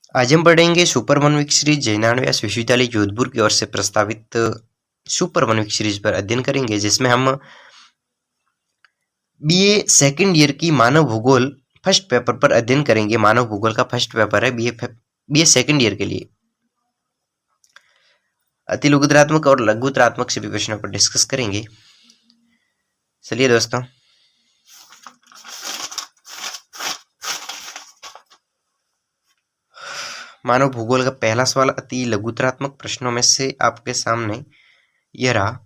आज हम पढ़ेंगे super one week series Jai Narayan Vyas विश्वविद्यालय जोधपुर की ओर से प्रस्तावित सुपर वन वीक सीरीज पर अध्ययन करेंगे, जिसमें हम बीए सेकंड ईयर की मानव भूगोल फर्स्ट पेपर पर अध्ययन करेंगे। मानव भूगोल का फर्स्ट पेपर है बीए सेकंड ईयर के लिए। अति लघुतरात्मक और लघुतरात्मक सभी प्रश्नों पर डिस्कस करेंगे। चलिए दोस्तों, मानव भूगोल का पहला सवाल अति लघुतरात्मक प्रश्नों में से आपके सामने यह रहा।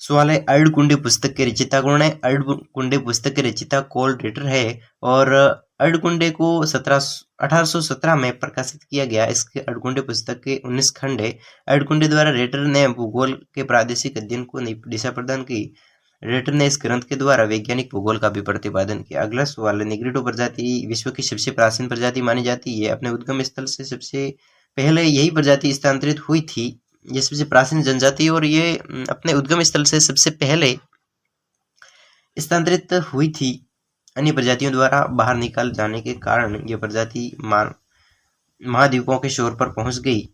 सवाल है, अर्धकुंडी पुस्तक के रचयिता कौन है? अर्धकुंडी पुस्तक के रचयिता कोल रिटर है और अर्धकुंडे को 1817 में प्रकाशित किया गया। इसके अर्धकुंडे पुस्तक के 19 खंड है। अर्धकुंडे द्वारा रेटर ने भूगोल के प्रादेशिक अध्ययन को नई दिशा प्रदान की। रेटर ने इस ग्रंथ के द्वारा वैज्ञानिक भूगोल का भी प्रतिपादन किया। अगला सवाल है, निग्रिडो प्रजाति विश्व की सबसे प्राचीन प्रजाति मानी जाती है। अपने उद्गम स्थल से सबसे पहले यही प्रजाति स्थानांतरित हुई थी। ये सबसे प्राचीन जनजाति और ये अपने उद्गम स्थल से सबसे पहले स्थानांतरित हुई थी। अन्य प्रजातियों द्वारा बाहर निकाल जाने के कारण यह प्रजाति महाद्वीपों के शोर पर पहुंच गई।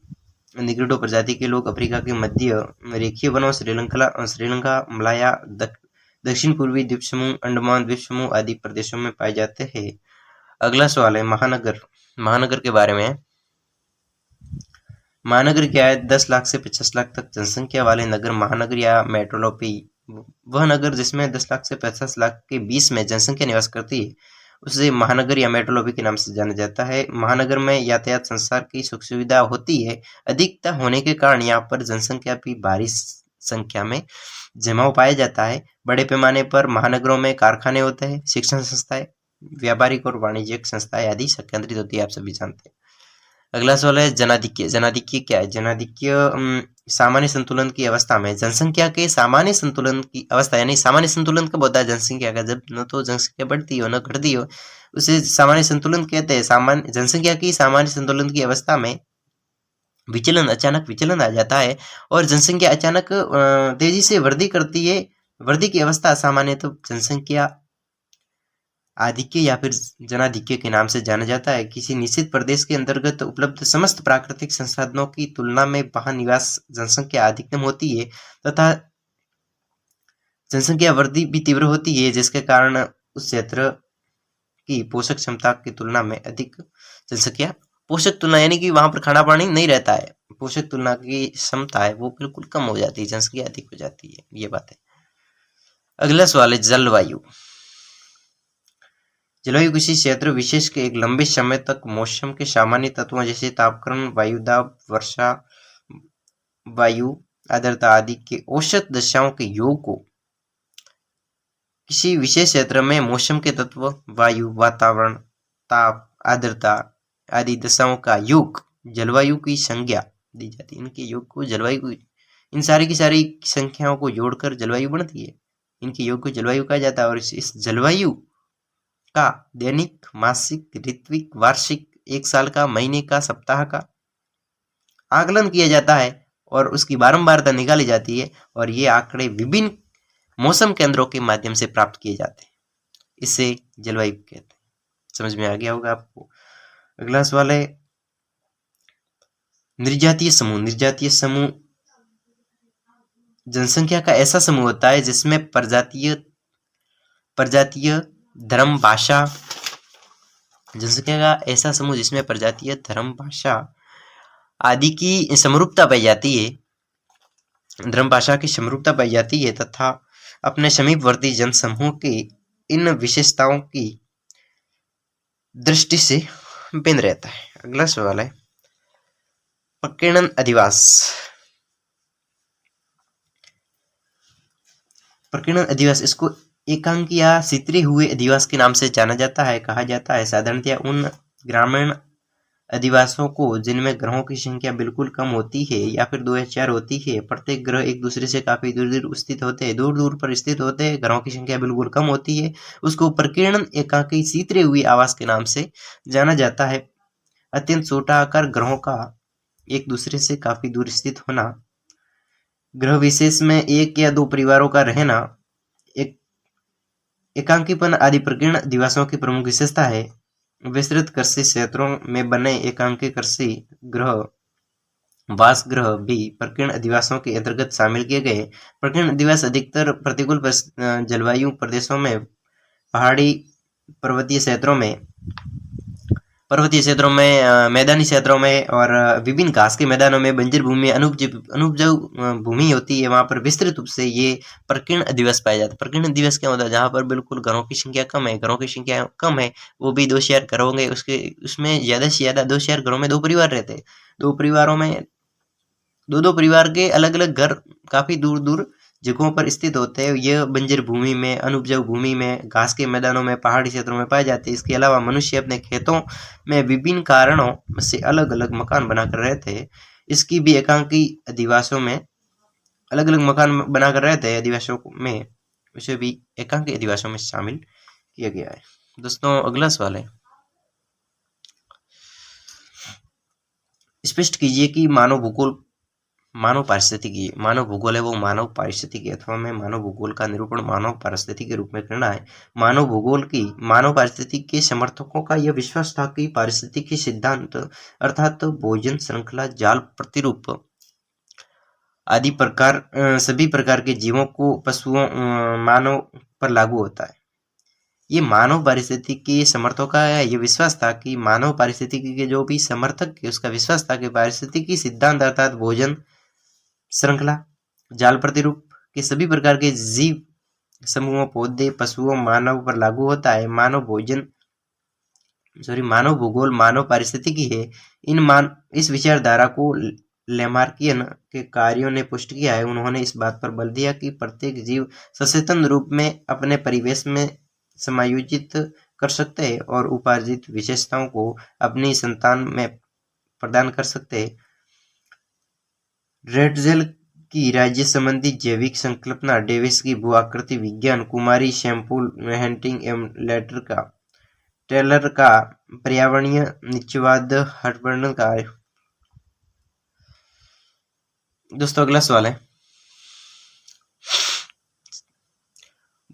निग्रिडो प्रजाति के लोग अफ्रीका के मध्य रेखीय वनों, श्रीलंका, मलाया, दक्षिण पूर्वी द्वीप समूह, अंडमान द्वीप समूह आदि प्रदेशों में पाए जाते हैं। अगला सवाल है, महानगर के बारे में। महानगर क्या है? 10 लाख से 50 लाख तक जनसंख्या वाले नगर महानगर या मेट्रोपोली वह नगर जिसमें 10 लाख से 50 लाख के बीच में जनसंख्या निवास करती है उसे महानगर या मेट्रोपोली के नाम से जाना जाता है। महानगर में यातायात संचार की सुख सुविधा होती है। अधिकता होने के कारण यहाँ पर जनसंख्या भी भारी संख्या में जमाव पाया जाता है। बड़े पैमाने पर महानगरों में कारखाने होते हैं, शिक्षण संस्थाएं, व्यापारिक और वाणिज्यिक संस्थाएं आदि केंद्रित होती है, आप सभी जानते हैं। अगला सवाल है, जनाधिक्य। जनाधिक्य क्या है? जनाधिक्य सामान्य संतुलन की अवस्था में जनसंख्या के सामान्य संतुलन की अवस्था, यानी सामान्य संतुलन कब होता है जनसंख्या का? जब न तो जनसंख्या बढ़ती हो न घटती हो, उसे सामान्य संतुलन कहते हैं। सामान्य जनसंख्या की सामान्य संतुलन की अवस्था में अचानक विचलन आ जाता है और जनसंख्या अचानक तेजी से वृद्धि करती है। वृद्धि की अवस्था सामान्य तो जनसंख्या आधिक्य या फिर जनाधिक्य के नाम से जाना जाता है। किसी निश्चित प्रदेश के अंतर्गत उपलब्ध समस्त प्राकृतिक संसाधनों की तुलना में वहां निवास जनसंख्या अधिकतम होती है तथा जनसंख्या वृद्धि भी तीव्र होती है, जिसके कारण उस क्षेत्र की पोषक क्षमता की तुलना में अधिक जनसंख्या पोषक तुलना, यानी कि वहां पर खाना पानी नहीं रहता है, पोषक तुलना की क्षमता है वो बिल्कुल कम हो जाती है, जनसंख्या अधिक हो जाती है, ये बात है। अगला सवाल है, जलवायु। जलवायु किसी क्षेत्र विशेष के एक लंबे समय तक मौसम के सामान्य तत्वों जैसे तापक्रम, वायुदाब, वर्षा, वायु आर्द्रता आदि के औसत दशाओं के योग को किसी विशेष क्षेत्र में मौसम के तत्व, वायु, वातावरण, ताप, आर्द्रता आदि दशाओं का योग जलवायु की संज्ञा दी जाती है। इनके योग को जलवायु, इन सारी की सारी संख्याओं को जोड़कर जलवायु बनती है। इनके योग को जलवायु कहा जाता है और इस जलवायु का दैनिक, मासिक, ऋत्विक, वार्षिक, एक साल का, महीने का, सप्ताह का आकलन किया जाता है और उसकी बारंबारता निकाली जाती है और ये आंकड़े विभिन्न मौसम केंद्रों के माध्यम से प्राप्त किए जाते हैं। इसे जलवायु कहते हैं। समझ में आ गया होगा आपको। अगला सवाल है, निर्जातीय समूह। निर्जातीय समूह जनसंख्या का ऐसा समूह होता है जिसमें प्रजातीय धर्म, भाषा, जनसंख्या का ऐसा समूह जिसमें प्रजातीय धर्म, भाषा आदि की समरूपता पाई जाती है, धर्म भाषा की समरूपता पाई जाती है तथा अपने समीपवर्ती जनसमूह की इन विशेषताओं की दृष्टि से भिन्न रहता है। अगला सवाल है, प्रकीर्णन अधिवास। प्रकीर्णन अधिवास, इसको एकांकी या सितरे हुए अधिवास के नाम से जाना जाता है, कहा जाता है। साधारणतया उन ग्रामीण अधिवासों को जिनमें ग्रहों की संख्या बिल्कुल कम होती है या फिर 2 या 4 होती है, प्रत्येक ग्रह एक दूसरे से काफी दूर दूर स्थित होते हैं, दूर दूर पर स्थित होते हैं, ग्रहों की संख्या बिल्कुल कम होती है, उसको प्रकीर्णन एकांकी सितरे हुए आवास के नाम से जाना जाता है। अत्यंत छोटा आकार, ग्रहों का एक दूसरे से काफी दूर स्थित होना, ग्रह विशेष में 1 या 2 परिवारों का रहना, एक एकांकीपन आदि प्रकीर्णन अधिवासों की प्रमुख विशेषता है। विस्तृत कृषि क्षेत्रों में बने एकांकी कृषि गृह वास गृह भी प्रकीर्ण अधिवासों के अंतर्गत शामिल किए गए। प्रकीर्ण अधिवास अधिकतर प्रतिकूल जलवायु प्रदेशों में, पहाड़ी पर्वतीय क्षेत्रों में, मैदानी क्षेत्रों में और विभिन्न घास के मैदानों में, बंजर भूमि में, अनुपजाऊ भूमि होती है, वहां पर विस्तृत रूप से ये प्रकीर्ण अधिवास पाए जाते हैं। प्रकीर्ण अधिवास क्या होता है? जहां पर बिल्कुल घरों की संख्या कम है, वो भी 2 से 4 घर होंगे, उसमें ज्यादा से ज्यादा 2 से 4 घरों में 2 परिवार रहते हैं। 2 परिवारों में 2 परिवार के अलग अलग घर काफी दूर दूर जगहों पर स्थित होते हैं। यह बंजर भूमि में, अनुपजाऊ भूमि में, घास के मैदानों में, पहाड़ी क्षेत्रों में पाए जाते हैं। इसके अलावा मनुष्य अपने खेतों में विभिन्न कारणों से अलग अलग मकान बनाकर रहते हैं। इसकी भी एकांकी अधिवासों में अलग अलग मकान बनाकर रहते हैं। अधिवासों में उसे भी एकांकी अधिवासों में शामिल किया गया है। दोस्तों अगला सवाल है, स्पष्ट कीजिए कि मानव भूगोल है वो मानव पारिस्थितिकी अथवा में मानव भूगोल का निरूपण मानव पारिस्थितिकी के रूप में करना है। मानव पारिस्थितिकी के समर्थकों का यह विश्वास था कि पारिस्थितिकी सिद्धांत अर्थात भोजन श्रृंखला, जाल प्रतिरूप आदि सभी प्रकार के जीवों को पशुओं, मानव पर लागू होता है। ये मानव पारिस्थितिकी समर्थकों का यह विश्वास था कि मानव पारिस्थितिकी के जो भी समर्थक है उसका विश्वास था कि पारिस्थितिकी सिद्धांत अर्थात भोजन श्रृंखला, जाल प्रतिरूप के सभी प्रकार के जीव समूहों, पौधे, पशुओं, मानव पर लागू होता है। मानव भूगोल मानव पारिस्थितिकी है। इस विचारधारा को लेमार्कियन के कार्यों ने पुष्ट किया है। उन्होंने इस बात पर बल दिया कि प्रत्येक जीव सचेतन रूप में अपने परिवेश में समायोजित कर सकते हैं और उपार्जित विशेषताओं को अपनी संतान में प्रदान कर सकते हैं। रेटजेल की राज्य संबंधी जैविक संकल्पना, डेविस की भू आकृति विज्ञान, कुमारी शैम्पूल, हंटिंग एवं टेलर का पर्यावरणीय निश्चयवाद, हर्टबर्न का। दोस्तों अगला सवाल है,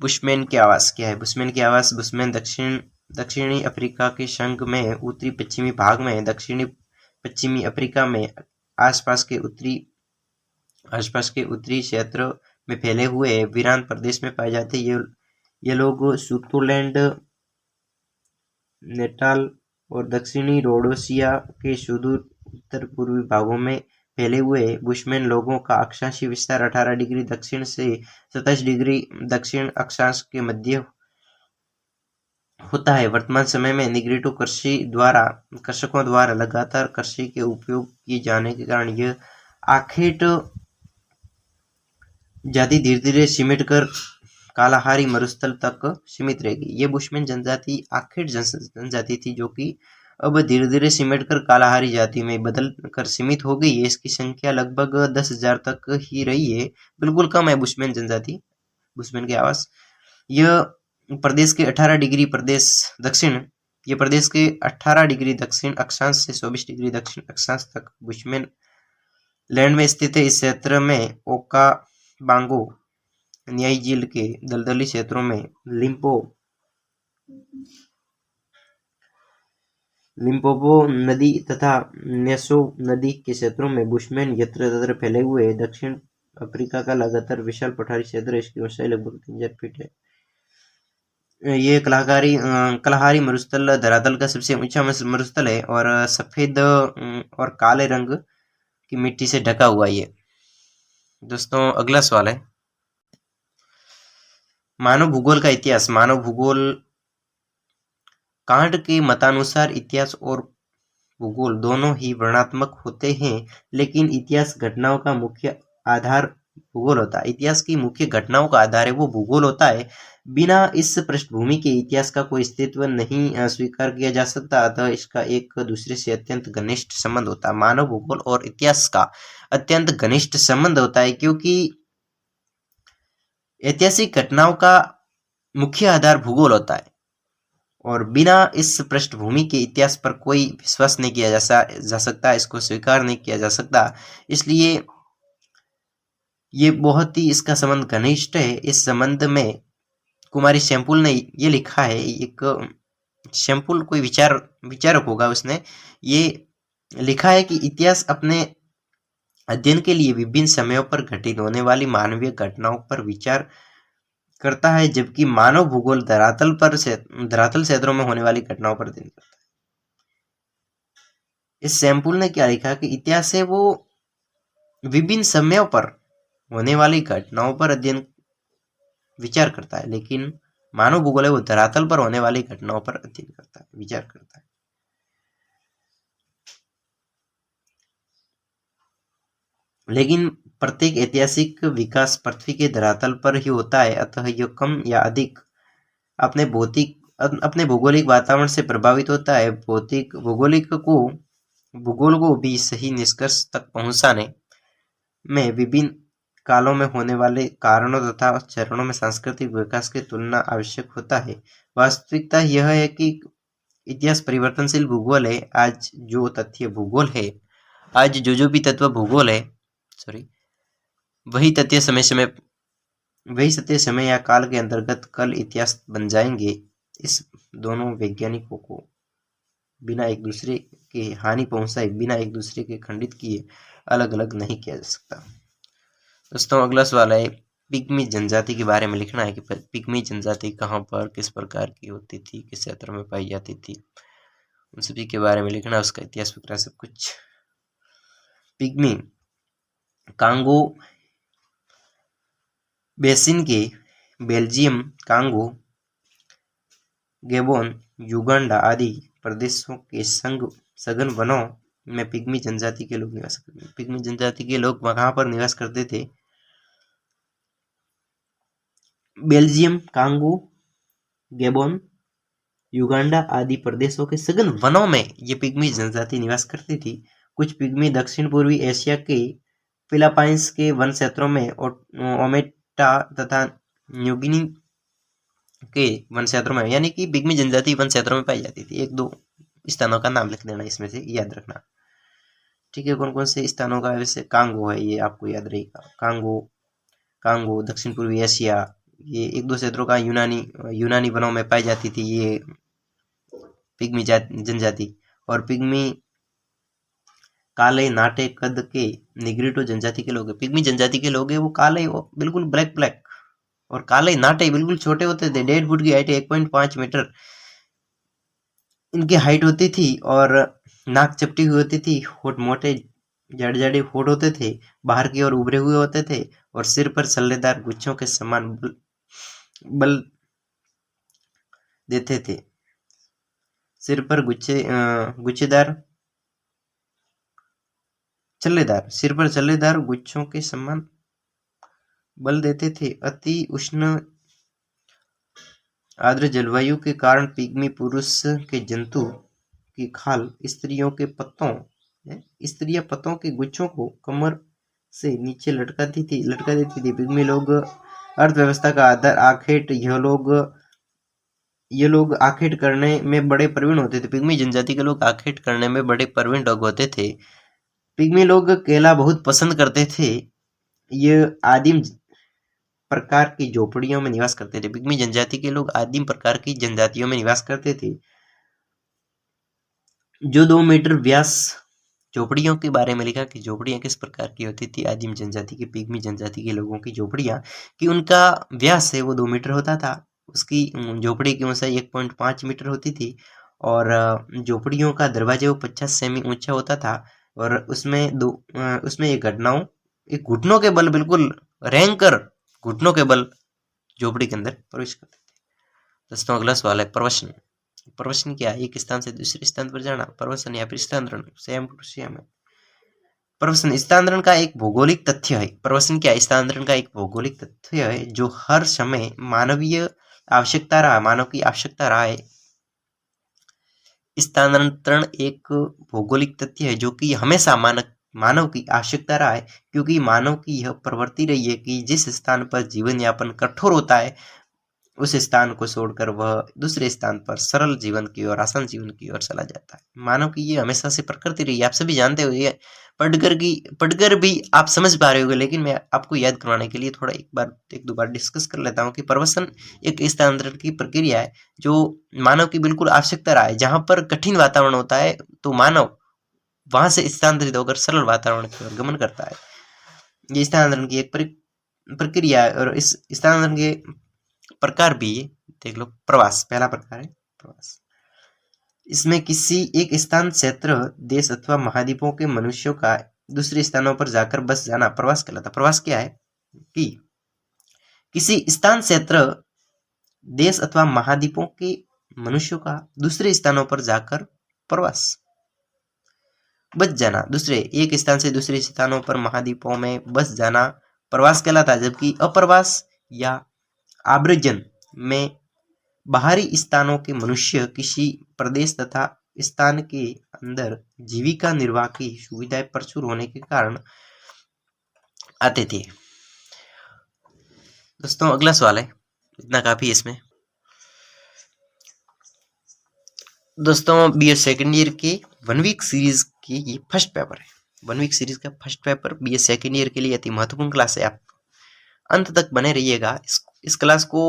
बुशमैन की आवास क्या है? बुशमैन की आवास, बुशमैन दक्षिणी अफ्रीका के संघ में उत्तरी पश्चिमी भाग में, दक्षिणी पश्चिमी अफ्रीका में आसपास के उत्तरी क्षेत्र में फैले हुए वीरान प्रदेश में पाए जाते हैं। ये लोग सुतोलैंड, नेटाल और दक्षिणी रोडेशिया के सुदूर उत्तर पूर्वी भागों में फैले हुए बुशमैन लोगों का अक्षांशीय विस्तार 18 डिग्री दक्षिण से 27 डिग्री दक्षिण अक्षांश के मध्य होता है। वर्तमान समय में निग्रिटो कृषकों द्वारा लगातार कृषि के उपयोग किए जाने के कारण यह आखेट जाति धीरे धीरे सिमट कर कालाहारी मरुस्थल तक सीमित रहेगी। ये बुशमैन जनजाति आखेट जनजाति थी जो कि अब धीरे धीरे सिमट कर कालाहारी जाति में बदल कर सीमित हो गई है। इसकी संख्या लगभग 10,000 तक ही रही है। बिल्कुल कम है बुशमैन जनजाति, बुशमैन के आवास। यह प्रदेश के 18 डिग्री दक्षिण अक्षांश से 24 डिग्री दक्षिण अक्षांश तक बुशमैन लैंड में स्थित है। इस क्षेत्र में ओकाबांगो न्यायी झील के दलदली क्षेत्रों में लिम्पोपो नदी तथा नेसो नदी के क्षेत्रों में बुशमैन यत्र तत्र फैले हुए हैं। दक्षिण अफ्रीका का लगातार विशाल पठारी क्षेत्र है। इसकी ऊंचाई लगभग 3000 फीट है। ये कलाहारी मरुस्थल धरातल का सबसे ऊंचा मरुस्थल है और सफेद और काले रंग की मिट्टी से ढका हुआ है। दोस्तों अगला सवाल है, मानव भूगोल का इतिहास। मानव भूगोल कांट के मतानुसार इतिहास और भूगोल दोनों ही वर्णनात्मक होते हैं, लेकिन इतिहास घटनाओं का मुख्य आधार भूगोल होता है। इतिहास की मुख्य घटनाओं का आधार है वो भूगोल होता है। बिना इस पृष्ठभूमि के इतिहास का कोई अस्तित्व नहीं स्वीकार किया जा सकता, अतः इसका एक दूसरे से अत्यंत घनिष्ठ संबंध होता है। मानव भूगोल और इतिहास का अत्यंत घनिष्ठ संबंध होता है क्योंकि ऐतिहासिक घटनाओं का मुख्य आधार भूगोल होता है और बिना इस पृष्ठभूमि के इतिहास पर कोई विश्वास नहीं किया जा सकता, इसको स्वीकार नहीं किया जा सकता। इसलिए ये बहुत ही इसका संबंध घनिष्ठ है। इस संबंध में कुमारी शैम्पूल ने ये लिखा है, एक शैम्पुल कोई विचारक होगा, उसने ये लिखा है कि इतिहास अपने अध्ययन के लिए विभिन्न समयों पर घटित होने वाली मानवीय घटनाओं पर विचार करता है, जबकि मानव भूगोल धरातल क्षेत्रों में होने वाली घटनाओं पर अध्ययन करता है। इस सैम्पुल ने क्या लिखा कि इतिहास है वो विभिन्न समयों पर होने वाली घटनाओं पर अध्ययन विचार करता है, लेकिन मानव भूगोल है वो धरातल पर होने वाली घटनाओं पर अध्ययन करता है, विचार करता है। लेकिन प्रत्येक ऐतिहासिक विकास पृथ्वी के धरातल पर ही होता है, अतः यह कम या अधिक अपने भौगोलिक वातावरण से प्रभावित होता है। भूगोल को भी सही निष्कर्ष तक पहुंचाने में विभिन्न कालों में होने वाले कारणों तथा चरणों में सांस्कृतिक विकास की तुलना आवश्यक होता है। वास्तविकता यह है कि इतिहास परिवर्तनशील भूगोल है। आज जो भी तत्व भूगोल है, वही सत्य समय या काल के अंतर्गत कल इतिहास बन जाएंगे। इस दोनों वैज्ञानिकों को बिना एक दूसरे के हानि पहुंचाए, बिना एक दूसरे के खंडित किए अलग अलग नहीं किया जा सकता। दोस्तों, अगला सवाल है, पिग्मी जनजाति के बारे में लिखना है कि पिग्मी जनजाति कहाँ पर, किस प्रकार की होती थी, किस क्षेत्र में पाई जाती थी, उन सभी के बारे में लिखना, उसका इतिहास वगैरह सब कुछ। पिग्मी कांगो बेसिन के बेल्जियम, कांगो, गैबोन, युगांडा आदि प्रदेशों के सघन वनों में पिग्मी जनजाति के लोग निवास करते थे। पिग्मी जनजाति के लोग वहां पर निवास करते थे। बेल्जियम, कांगो, गैबोन, युगांडा आदि प्रदेशों के सघन वनों में ये पिग्मी जनजाति निवास करती थी। कुछ पिग्मी दक्षिण पूर्वी एशिया के फिलीपाइंस के वन क्षेत्रों में, ओमेटा तथा न्यूगिनी के वन क्षेत्रों में, यानी कि पिग्मी जनजाति वन क्षेत्रों में पाई जाती थी। 1-2 स्थानों का नाम लिख देना, इसमें से याद रखना, ठीक है। कौन कौन से स्थानों का? वैसे कांगो है, ये आपको याद रहेगा। कांगो दक्षिण पूर्वी एशिया, ये 1-2 क्षेत्रों का यूनानी वनों में पाई जाती थी ये पिग्मी जनजाति। और पिग्मी काले नाटे कद के निग्रिटो जनजाति के लोग हैं। पिग्मी जनजाति के लोग हैं वो काले, वो बिल्कुल ब्लैक और काले नाटे, बिल्कुल छोटे होते थे। 1.5 फुट की हाइट, 1.5 मीटर इनकी हाइट होती थी और नाक चपटी हुई होती थी। होठ मोटे जड़े होठ होते थे, बाहर की ओर उभरे हुए होते थे और सिर पर छल्लेदार गुच्छों के समान बल देते थे। सिर पर छल्लेदार गुच्छों के समान बल देते थे। अति उष्ण आर्द्र जलवायु के कारण पिग्मी पुरुष के जंतु की खाल स्त्रियां पत्तों के गुच्छों को कमर से नीचे लटका देती थी। पिग्मी लोग अर्थव्यवस्था का आधार आखेट, ये लोग आखेट करने में बड़े प्रवीण होते थे। पिग्मी जनजाति के लोग आखेट करने में बड़े प्रवीण लोग होते थे। पिग्मी लोग केला बहुत पसंद करते थे। ये आदिम प्रकार की झोपड़ियों में निवास करते थे। पिग्मी जनजाति के लोग आदिम प्रकार की जनजातियों में निवास करते थे जो 2 मीटर व्यास। झोपड़ियों के बारे में लिखा कि झोपड़ियां किस प्रकार की होती थी आदिम जनजाति की, पिग्मी जनजाति के लोगों की झोपड़ियां, कि उनका व्यास है वो 2 मीटर होता था। उसकी झोपड़ी की ऊंचाई 1.5 मीटर होती थी और झोपड़ियों का दरवाजा वो 50 सेमी ऊंचा होता था और उसमें एक घुटनों के बल, बिल्कुल रेंग कर घुटनों के बल झोपड़ी के अंदर प्रवेश करते थे। दोस्तों, अगला सवाल है प्रवसन। प्रवसन क्या है? एक स्थान से दूसरे स्थान पर जाना, प्रवसन या फिर स्थानांतरण, सेम टू सेम है। प्रवसन स्थानांतरण का एक भौगोलिक तथ्य है। प्रवसन क्या? स्थानांतरण का एक भौगोलिक तथ्य है जो हर समय मानव की आवश्यकता रहा है। स्थानांतरण एक भौगोलिक तथ्य है जो कि हमेशा मानव की आवश्यकता रहा है, क्योंकि मानव की यह प्रवृत्ति रही है कि जिस स्थान पर जीवन यापन कठोर होता है उस स्थान को छोड़कर वह दूसरे स्थान पर सरल जीवन की ओर, आसान जीवन की ओर चला जाता है। मानव की ये हमेशा से प्रकृति रही है, आप सभी जानते हो, ये पढ़कर भी आप समझ पा रहे होगे, लेकिन मैं आपको याद करवाने के लिए थोड़ा एक दो बार डिस्कस कर लेता हूँ कि प्रवसन एक स्थानांतरण की प्रक्रिया है जो मानव की बिल्कुल आवश्यकता रहा है। जहां पर कठिन वातावरण होता है तो मानव वहां से स्थानांतरित होकर सरल वातावरण की ओर गमन करता है। ये स्थानांतरण की एक प्रक्रिया है और इस स्थानांतरण के प्रकार भी देख लो। प्रवास पहला प्रकार है, प्रवास। इसमें किसी एक स्थान, क्षेत्र, देश अथवा महाद्वीपों के मनुष्यों का दूसरे स्थानों पर जाकर बस जाना प्रवास कहलाता है। प्रवास क्या है कि किसी स्थान, क्षेत्र, देश अथवा महाद्वीपों के मनुष्यों का दूसरे स्थानों पर जाकर प्रवास, बस जाना, दूसरे एक स्थान से दूसरे स्थानों पर महाद्वीपों में बस जाना प्रवास कहलाता है। जबकि अप्रवास या आव्रजन में बाहरी स्थानों के मनुष्य किसी प्रदेश तथा स्थान के अंदर जीविका निर्वाह की सुविधाएं प्रचुर होने के कारण आते थे। दोस्तों अगला सवाल है, इतना काफी है इसमें। दोस्तों बीए सेकेंड ईयर के 1 वीक सीरीज की ये फर्स्ट पेपर है। 1 वीक सीरीज का first paper BA second year के लिए अति महत्वपूर्ण क्लास है। आप अंत तक बने रहिएगा। इस क्लास को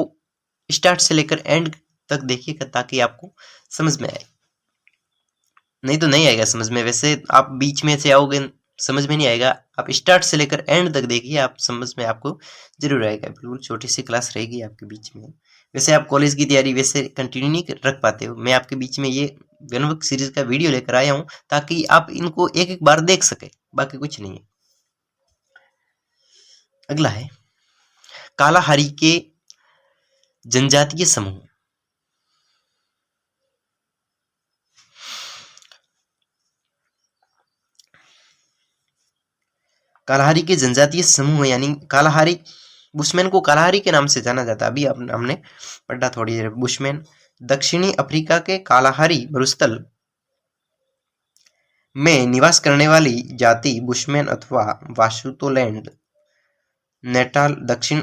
स्टार्ट से लेकर एंड तक देखिएगा ताकि आपको समझ में आए, नहीं तो नहीं आएगा समझ में। वैसे आप बीच में से आओगे समझ में नहीं आएगा, आप स्टार्ट से लेकर एंड तक देखिए, आप समझ में आपको जरूर आएगा। बिल्कुल छोटी सी क्लास रहेगी आपके बीच में। वैसे आप कॉलेज की तैयारी वैसे कंटिन्यू नहीं रख पाते हो, मैं आपके बीच में ये 1 वीक सीरीज का वीडियो लेकर आया हूँ ताकि आप इनको एक एक बार देख सके, बाकी कुछ नहीं है। अगला है कालाहारी के जनजातीय समूह। कालाहारी के जनजातीय समूह यानी कालाहारी, बुशमैन को कालाहारी के नाम से जाना जाता है। अभी हमने पढ़ा थोड़ी देर। बुशमैन दक्षिणी अफ्रीका के कालाहारी मरुस्थल में निवास करने वाली जाति बुशमैन अथवा वासुतोलैंड नेटाल दक्षिण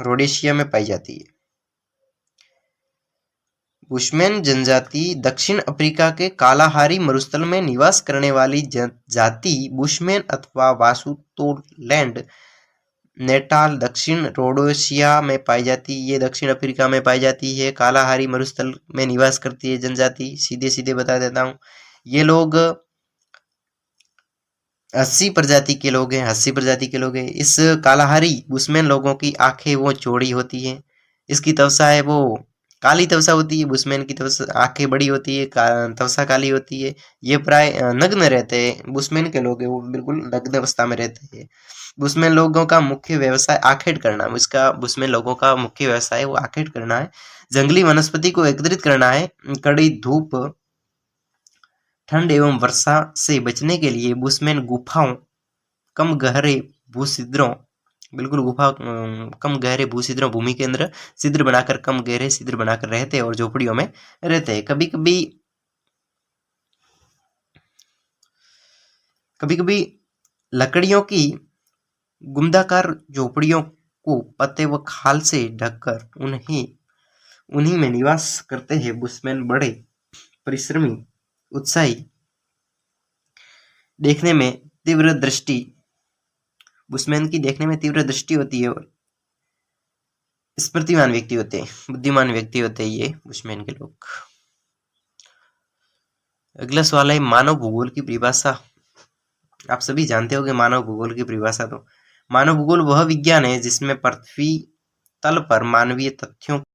रोडेशिया में पाई जाती है। बुशमैन जनजाति दक्षिण अफ्रीका के कालाहारी मरुस्थल में निवास करने वाली जाति बुशमैन अथवा वासुतोलैंड नेटाल दक्षिण रोडेशिया में पाई जाती है। ये दक्षिण अफ्रीका में पाई जाती है, कालाहारी मरुस्थल में निवास करती है जनजाति। सीधे सीधे बता देता हूँ, ये लोग 80 प्रजाति के लोग हैं। 80 प्रजाति के लोग हैं। इस कालाहारी बुशमैन लोगों की आंखें वो चौड़ी होती हैं, इसकी त्वचा है वो काली त्वचा होती है। बुशमैन की त्वचा आंखें बड़ी होती है, त्वचा काली होती है। ये प्राय नग्न रहते हैं। बुशमैन के लोग हैं वो बिल्कुल नग्न अवस्था में रहते हैं। बुशमैन लोगों का मुख्य व्यवसाय आखेट करना, इसका बुशमैन लोगों का मुख्य व्यवसाय वो आखेट करना है। जंगली वनस्पति को एकत्रित करना है। कड़ी धूप, ठंड एवं वर्षा से बचने के लिए बुशमैन गुफाओं, कम गहरे भूछिद्रों, बिल्कुल गुफा कम गहरे भूछिद्रों, भूमि के अंदर छिद्र बनाकर, कम गहरे छिद्र बनाकर रहते हैं और झोपड़ियों में रहते हैं। कभी कभी लकड़ियों की गुंदाकार झोपड़ियों को पत्ते व खाल से ढककर उन्हीं में निवास करते हैं। बुशमैन बड़े परिश्रमी, उत्साही, देखने में तीव्र दृष्टि, बुशमैन की देखने में तीव्र दृष्टि होती है और स्मृतिमान व्यक्ति होते हैं, बुद्धिमान व्यक्ति होते हैं ये बुशमैन के लोग। अगला सवाल है मानव भूगोल की परिभाषा। आप सभी जानते होंगे मानव भूगोल की परिभाषा। तो मानव भूगोल वह विज्ञान है जिसमें पृथ्वी तल पर मानवीय तथ्यों